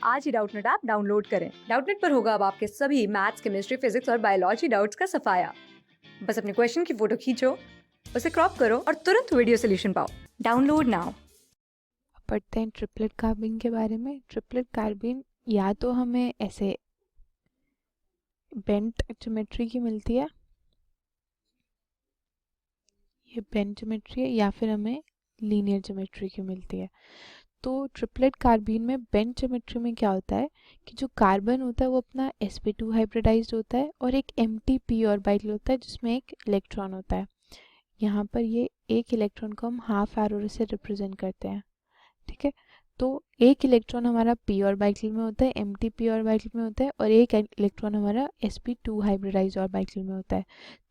आज ही Doubtnut app download करें। Doubtnut पर होगा अब आपके सभी मैथ्स, केमिस्ट्री, फिजिक्स और बायोलॉजी डाउट्स का सफाया। बस अपने क्वेश्चन की फोटो खींचो, उसे क्रॉप करो और तुरंत वीडियो सोल्यूशन पाओ। Download now. पढ़ते हैं ट्रिपलेट कार्बिन के बारे में। ट्रिपलेट कार्बिन या तो हमें ऐसे बेंट ज्योमेट्री की मिलती है, ये बेंट ज्योमेट्री है, या फिर हमें लीनियर ज्योमेट्री की मिलती है। तो ट्रिपलेट कार्बिन में बेंट ज्योमेट्री में क्या होता है कि जो कार्बन होता है वो अपना sp2 हाइब्रिडाइज्ड होता है और एक एम्प्टी p ऑर्बिटल होता है जिसमें एक इलेक्ट्रॉन होता है। यहाँ पर ये एक इलेक्ट्रॉन को हम हाफ एरो से रिप्रेजेंट करते हैं, ठीक है। तो एक इलेक्ट्रॉन हमारा p ऑर्बिटल में होता है, एम्प्टी p ऑर्बिटल में होता है, और एक इलेक्ट्रॉन हमारा sp2 हाइब्रिडाइज्ड ऑर्बिटल में होता है।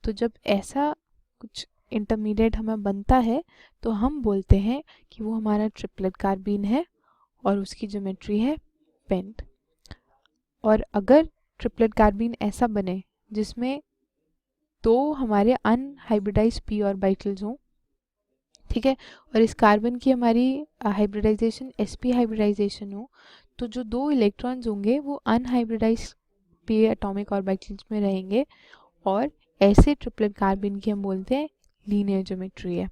तो जब ऐसा कुछ इंटरमीडिएट हमें बनता है तो हम बोलते हैं कि वो हमारा ट्रिपलेट कार्बिन है और उसकी ज्योमेट्री है बेंट। और अगर ट्रिपलेट कार्बिन ऐसा बने जिसमें दो हमारे अनहाइब्रिडाइज्ड p ऑर्बिटल्स हों, ठीक है, और इस कार्बन की हमारी हाइब्रिडाइजेशन sp हाइब्रिडाइजेशन हो, तो जो दो इलेक्ट्रॉन्स होंगे वो अनहाइब्रिडाइज्ड p एटॉमिक ऑर्बिटल्स में रहेंगे और ऐसे ट्रिपलेट कार्बिन की हम बोलते हैं लीनियर ज्योमेट्री है।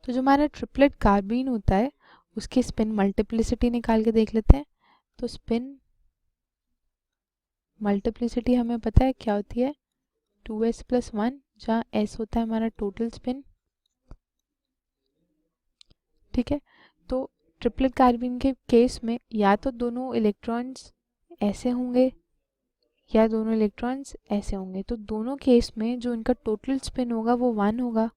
तो जो हमारा ट्रिपलेट कार्बिन होता है उसकी स्पिन मल्टीप्लिसिटी निकाल के देख लेते हैं। तो स्पिन मल्टीप्लिसिटी हमें पता है क्या होती है, 2s+1, जहाँ s होता है हमारा टोटल स्पिन, ठीक है। तो ट्रिपलेट कार्बिन के केस में या तो दोनों इलेक्ट्रॉन्स ऐसे होंगे या दोनों इलेक्ट्रॉन्स ऐसे होंगे। तो दोनों केस में जो इनका टोटल स्पिन होगा वो 1 होगा,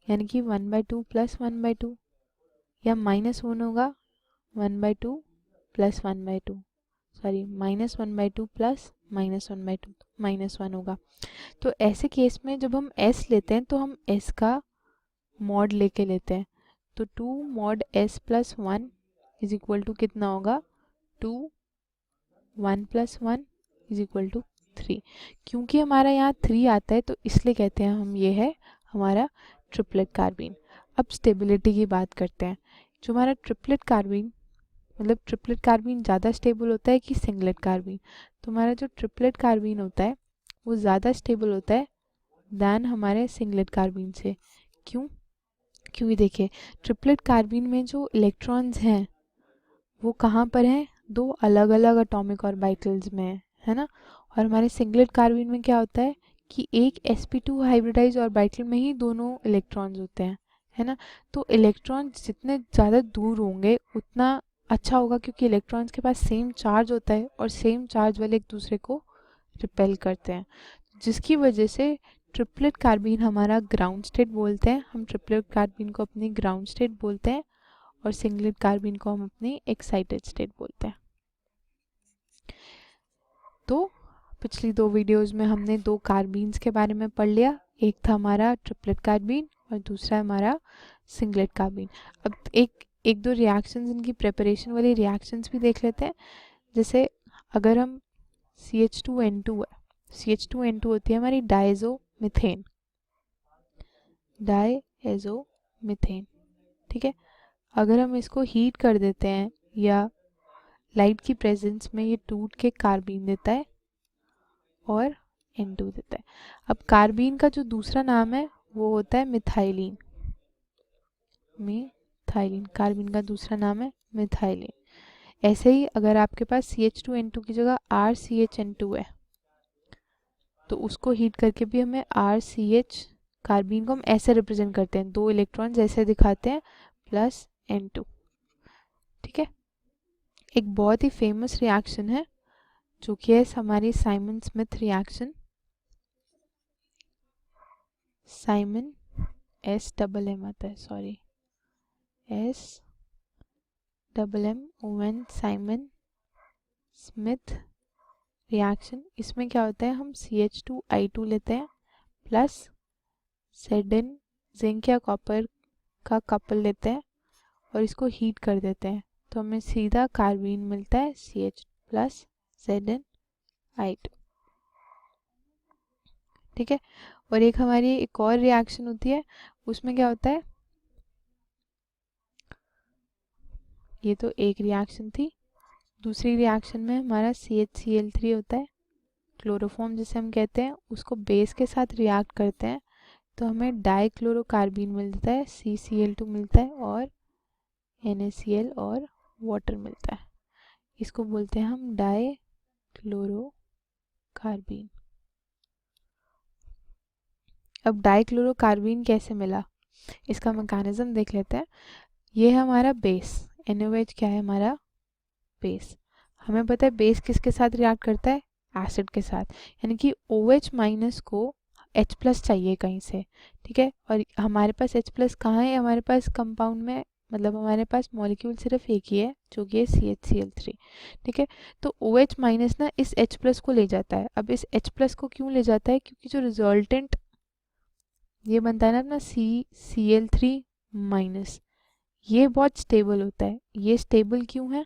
यानी कि 1/2 + 1/2, या -1 होगा 1/2 + 1/2, सॉरी -1/2 + -1/2, -1 होगा। तो ऐसे केस में जब हम s लेते हैं तो हम s का मॉड लेके लेते हैं। तो 2 mod s + 1 = कितना होगा, 2 1 + 1 = 3। क्योंकि हमारा यहाँ 3 आता है तो इसलिए कहते हैं हम ये है हमारा ट्रिपलेट कार्बिन। अब स्टेबिलिटी की बात करते हैं। जो हमारा ट्रिपलेट कार्बिन, मतलब ट्रिपलेट कार्बिन ज़्यादा स्टेबल होता है कि सिंगलेट कार्बिन? तो हमारा जो ट्रिपलेट कार्बिन होता है वो ज़्यादा स्टेबल होता है दैन हमारे सिंगलेट कार्बिन से। क्यों? क्योंकि देखिए ट्रिपलेट कार्बिन में जो इलेक्ट्रॉन्स हैं वो कहाँ पर हैं, दो अलग अलग एटॉमिक ऑर्बिटल्स में है ना। और हमारे सिंगलेट कार्बिन में क्या होता है कि एक sp2 हाइब्रिडाइज्ड ऑर्बिटल में ही दोनों इलेक्ट्रॉन्स होते हैं, है ना। तो इलेक्ट्रॉन्स जितने ज़्यादा दूर होंगे उतना अच्छा होगा, क्योंकि इलेक्ट्रॉन्स के पास सेम चार्ज होता है और सेम चार्ज वाले एक दूसरे को रिपेल करते हैं, जिसकी वजह से ट्रिपलेट कार्बिन हमारा ग्राउंड स्टेट बोलते हैं। हम ट्रिपलेट कार्बिन को अपनी ग्राउंड स्टेट बोलते हैं और सिंगलेट कार्बिन को हम अपनी एक्साइटेड स्टेट बोलते हैं। तो पिछली 2 वीडियोस में हमने 2 कार्बीन्स के बारे में पढ़ लिया, एक था हमारा ट्रिपलेट कार्बिन और दूसरा हमारा सिंगलेट कार्बिन। अब एक दो रिएक्शंस, इनकी प्रिपरेशन वाली रिएक्शंस भी देख लेते हैं। जैसे अगर हम CH2N2 है, CH2N2 होती है हमारी डायज़ोमीथेन, डायज़ोमीथेन, ठीक है। अगर हम इसको हीट कर देते हैं या लाइट की प्रेजेंस में ये टूट के कार्बीन देता है और N2 देता है। अब कार्बीन का जो दूसरा नाम है वो होता है मिथाइलिन, मिथाइलिन, कार्बीन का दूसरा नाम है मिथाइलिन। ऐसे ही अगर आपके पास CH2N2 की जगह RCHN2 है तो उसको हीट करके भी हमें RCH, कार्बीन को हम ऐसे रिप्रेजेंट करते हैं, 2 इलेक्ट्रॉन जैसे दिखाते हैं +N2, ठीक है। एक बहुत ही फेमस रिएक्शन है जो कि है हमारी Simon Smith reaction, Simon SMM आता है, sorry SMM, Simon Smith reaction. इसमें क्या होता है, हम CH2I2 लेते हैं प्लस Zn, जिंक या कॉपर का कपल लेते हैं और इसको हीट कर देते हैं, तो हमें सीधा कार्बीन मिलता है CH प्लस ZnI2, ठीक है। और एक हमारी एक और रिएक्शन होती है, उसमें क्या होता है, ये तो एक रिएक्शन थी, दूसरी रिएक्शन में हमारा CHCl3 होता है, क्लोरोफॉर्म जिसे हम कहते हैं, उसको बेस के साथ रिएक्ट करते हैं तो हमें डाइक्लोरोकार्बीन मिलता है, CCl2 मिलता है और NaCl और वाटर मिलता है। इसको बोलते हैं हम डाइक्लोरोकार्बीन। अब डाइक्लोरोकार्बीन कैसे मिला, इसका मैकेनिज्म देख लेते हैं। ये है हमारा बेस, NaOH क्या है हमारा बेस। हमें पता है बेस किसके साथ रिएक्ट करता है, एसिड के साथ, यानी कि OH माइनस को H प्लस चाहिए कहीं से, ठीक है। और हमारे पास H प्लस कहाँ है, हमारे पास कंपाउंड में, मतलब हमारे पास मॉलिक्यूल सिर्फ एक ही है जो कि है CHCl3, ठीक है। तो OH माइनस ना इस H प्लस को ले जाता है। अब इस H प्लस को क्यों ले जाता है, क्योंकि जो रिजल्टेंट ये बनता है ना अपना CCl3 माइनस, ये बहुत स्टेबल होता है। ये स्टेबल क्यों है,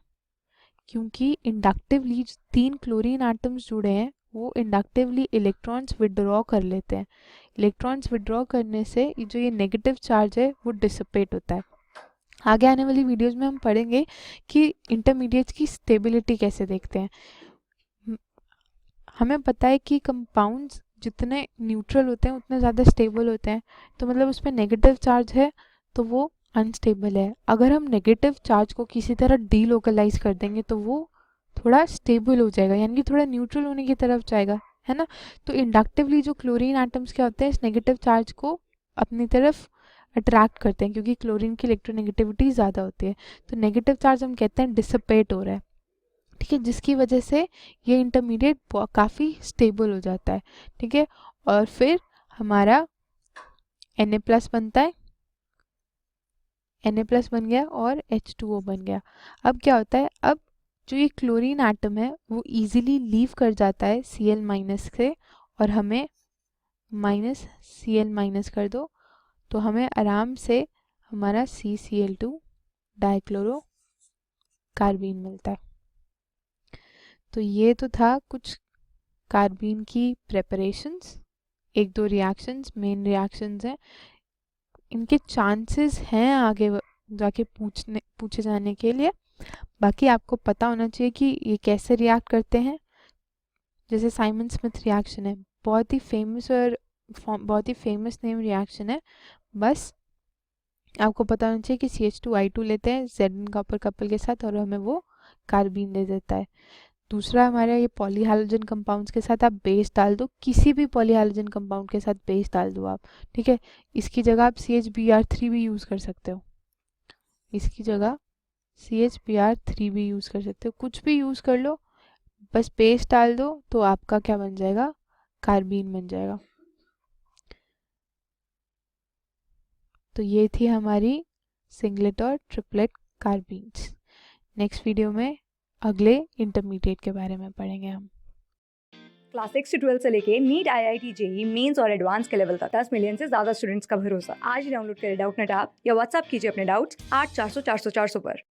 क्योंकि इंडक्टिवली 3 क्लोरीन एटम्स जुड़े हैं, वो इंडक्टिवली इलेक्ट्रॉन्स विड्रॉ कर लेते हैं। इलेक्ट्रॉन्स विड्रॉ करने से जो ये नेगेटिव चार्ज है वो डिसिपेट होता है। आगे आने वाली वीडियोस में हम पढ़ेंगे कि इंटरमीडिएट्स की स्टेबिलिटी कैसे देखते हैं। हमें पता है कि कंपाउंड्स जितने न्यूट्रल होते हैं उतने ज़्यादा स्टेबल होते हैं, तो मतलब उस पर नेगेटिव चार्ज है तो वो अनस्टेबल है। अगर हम नेगेटिव चार्ज को किसी तरह डीलोकलाइज कर देंगे तो वो थोड़ा स्टेबल हो जाएगा, यानी कि थोड़ा न्यूट्रल होने की तरफ जाएगा, है ना। तो इंडक्टिवली जो क्लोरीन एटम्स क्या होते हैं, इस नेगेटिव चार्ज को अपनी तरफ अट्रैक्ट करते हैं, क्योंकि क्लोरीन की इलेक्ट्रोनेगेटिविटी ज़्यादा होती है। तो नेगेटिव चार्ज हम कहते हैं डिसिपेट हो रहा है, ठीक है, जिसकी वजह से ये इंटरमीडिएट काफ़ी स्टेबल हो जाता है, ठीक है। और फिर हमारा Na प्लस बनता है, Na प्लस बन गया और H2O बन गया। अब क्या होता है, अब जो ये क्लोरीन एटम है वो इजीली लीव कर जाता है Cl माइनस से, और हमें माइनस Cl माइनस कर दो तो हमें आराम से हमारा CCl2 डाइक्लोरो कार्बीन मिलता है। तो ये तो था कुछ कार्बीन की प्रेपरेशंस, एक दो रिएक्शंस, मेन रिएक्शंस हैं। इनके चांसेस हैं आगे जाके पूछे जाने के लिए। बाकी आपको पता होना चाहिए कि ये कैसे रिएक्ट करते हैं। जैसे साइमन स्मिथ रिएक्शन है, बहुत ही फेमस और बहुत ही फेमस नेम रिएक्शन है। बस आपको पता होना चाहिए कि CH2I2 लेते हैं Zn कॉपर कपल के साथ और हमें वो कार्बीन दे देता है। दूसरा हमारा ये पॉलीहाइड्रोजन कंपाउंड्स के साथ आप बेस डाल दो, किसी भी पॉलीहाइड्रोजन कंपाउंड के साथ बेस डाल दो आप, ठीक है। इसकी जगह आप CHBr3 भी यूज़ कर सकते हो, इसकी जगह CHBr3 भी यूज़ कर सकते हो, कुछ भी यूज़ कर लो, बस बेस डाल दो तो आपका क्या बन जाएगा, कार्बीन बन जाएगा। तो ये थी हमारी सिंगलेट और ट्रिपलेट कार्बीन्स। नेक्स्ट वीडियो में अगले इंटरमीडिएट के बारे में पढ़ेंगे हम। क्लास 6 से 12 से लेके नीट, IIT, JEE मेंस और एडवांस के लेवल तक 10 मिलियन से ज्यादा स्टूडेंट्स का भरोसा। आज ही डाउनलोड करें डाउटनेट ऐप या व्हाट्सएप कीजिए अपने डाउट्स 8400 400 400 पर।